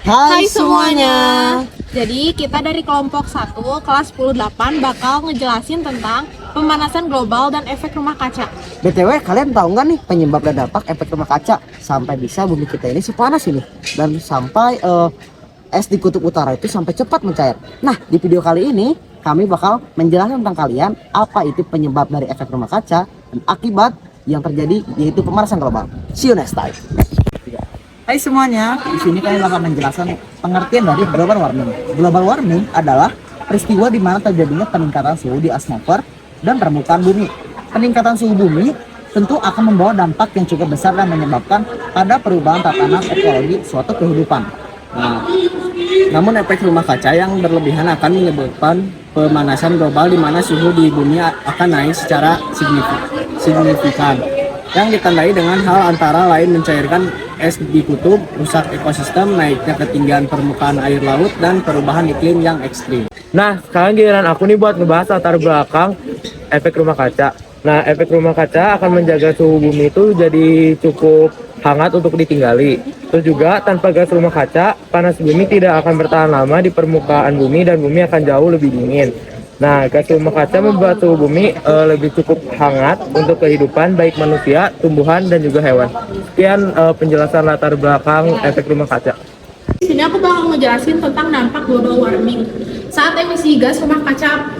Hai semuanya. Jadi kita dari kelompok 1 kelas 10-8 bakal ngejelasin tentang pemanasan global dan efek rumah kaca. BTW, kalian tahu nggak nih penyebab dan dampak efek rumah kaca sampai bisa bumi kita ini sepanas ini dan sampai es di kutub utara itu sampai cepat mencair. Nah, di video kali ini kami bakal menjelaskan tentang kalian apa itu penyebab dari efek rumah kaca dan akibat yang terjadi, yaitu pemanasan global. See you next time. Hai semuanya, di sini kami bakal menjelaskan pengertian dari global warming. Global warming adalah peristiwa di mana terjadinya peningkatan suhu di atmosfer dan permukaan bumi. Peningkatan suhu bumi tentu akan membawa dampak yang cukup besar dan menyebabkan pada perubahan tatanan ekologi suatu kehidupan. Nah, namun efek rumah kaca yang berlebihan akan menyebabkan pemanasan global di mana suhu di bumi akan naik secara signifikan yang ditandai dengan hal antara lain mencairkan es di kutub, rusak ekosistem, naiknya ketinggian permukaan air laut, dan perubahan iklim yang ekstrim. Nah, sekarang giliran aku nih buat ngebahas latar belakang efek rumah kaca. Nah, efek rumah kaca akan menjaga suhu bumi itu jadi cukup hangat untuk ditinggali. Terus juga tanpa gas rumah kaca, panas bumi tidak akan bertahan lama di permukaan bumi dan bumi akan jauh lebih dingin. Nah, gas rumah kaca membuat suhu bumi lebih cukup hangat untuk kehidupan baik manusia, tumbuhan, dan juga hewan. Sekian penjelasan latar belakang efek rumah kaca. Di sini aku bakal ngejelasin tentang dampak global warming. Saat emisi gas rumah kaca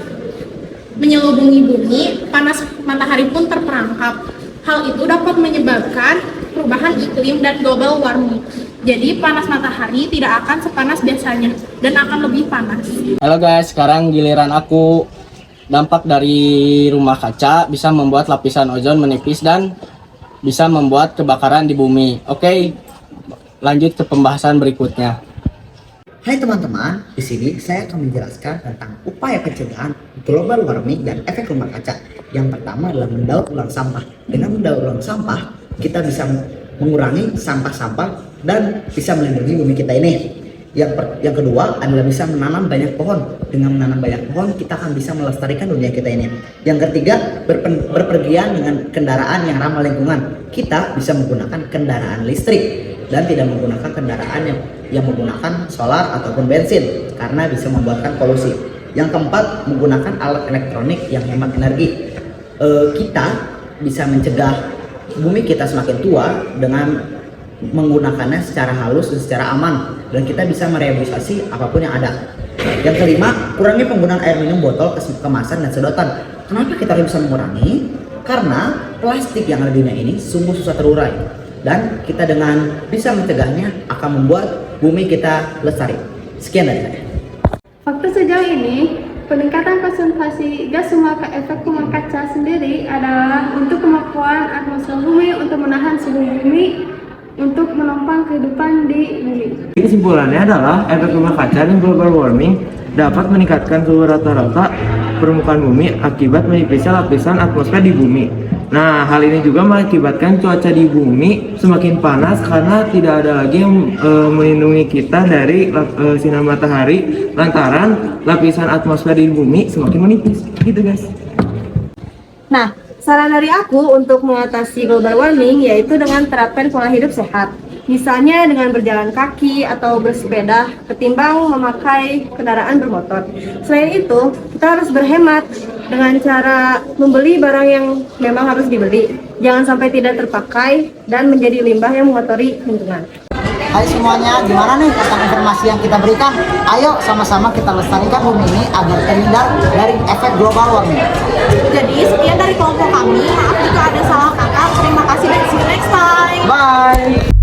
menyelubungi bumi, panas matahari pun terperangkap. Hal itu dapat menyebabkan perubahan iklim dan global warming. Jadi panas matahari tidak akan sepanas biasanya dan akan lebih panas. Halo guys, sekarang giliran aku. Dampak dari rumah kaca bisa membuat lapisan ozon menipis dan bisa membuat kebakaran di bumi. Oke, lanjut ke pembahasan berikutnya. Hai teman-teman, di sini saya akan menjelaskan tentang upaya pencegahan global warming dan efek rumah kaca. Yang pertama adalah mendaur ulang sampah. Dengan mendaur ulang sampah, kita bisa mengurangi sampah-sampah dan bisa melindungi bumi kita ini. Yang kedua adalah bisa menanam banyak pohon. Dengan menanam banyak pohon, kita akan bisa melestarikan dunia kita ini. Yang ketiga, berpergian dengan kendaraan yang ramah lingkungan. Kita bisa menggunakan kendaraan listrik dan tidak menggunakan kendaraan yang menggunakan solar ataupun bensin karena bisa membuatkan polusi. Yang keempat, menggunakan alat elektronik yang hemat energi. Kita bisa mencegah bumi kita semakin tua dengan menggunakannya secara halus dan secara aman, dan kita bisa merehabilitasi apapun yang ada. Yang kelima, kurangi penggunaan air minum botol, kemasan, dan sedotan. Kenapa kita harus bisa mengurangi? Karena plastik yang ada di dunia ini sungguh susah terurai, dan kita dengan bisa mencegahnya akan membuat bumi kita lestari. Sekian dari saya. Waktu sejauh ini, peningkatan konsentrasi gas efek rumah kaca sendiri adalah untuk kemampuan atmosfer bumi untuk menahan suhu bumi untuk menopang kehidupan di bumi. Kesimpulannya adalah efek rumah kaca dan global warming dapat meningkatkan suhu rata-rata permukaan bumi akibat menipisnya lapisan atmosfer di bumi. Nah, hal ini juga mengakibatkan cuaca di bumi semakin panas karena tidak ada lagi yang melindungi kita dari sinar matahari lantaran lapisan atmosfer di bumi semakin menipis. Gitu guys. Nah, saran dari aku untuk mengatasi global warming yaitu dengan terapkan pola hidup sehat. Misalnya dengan berjalan kaki atau bersepeda ketimbang memakai kendaraan bermotor. Selain itu, kita harus berhemat dengan cara membeli barang yang memang harus dibeli. Jangan sampai tidak terpakai dan menjadi limbah yang mengotori lingkungan. Hai semuanya, gimana nih tentang informasi yang kita berikan? Ayo sama-sama kita lestarikan bumi ini agar terhindar dari efek global warming. Jadi sekian dari kelompok kami. Maaf jika ada salah kata. Terima kasih dan see you next time. Bye.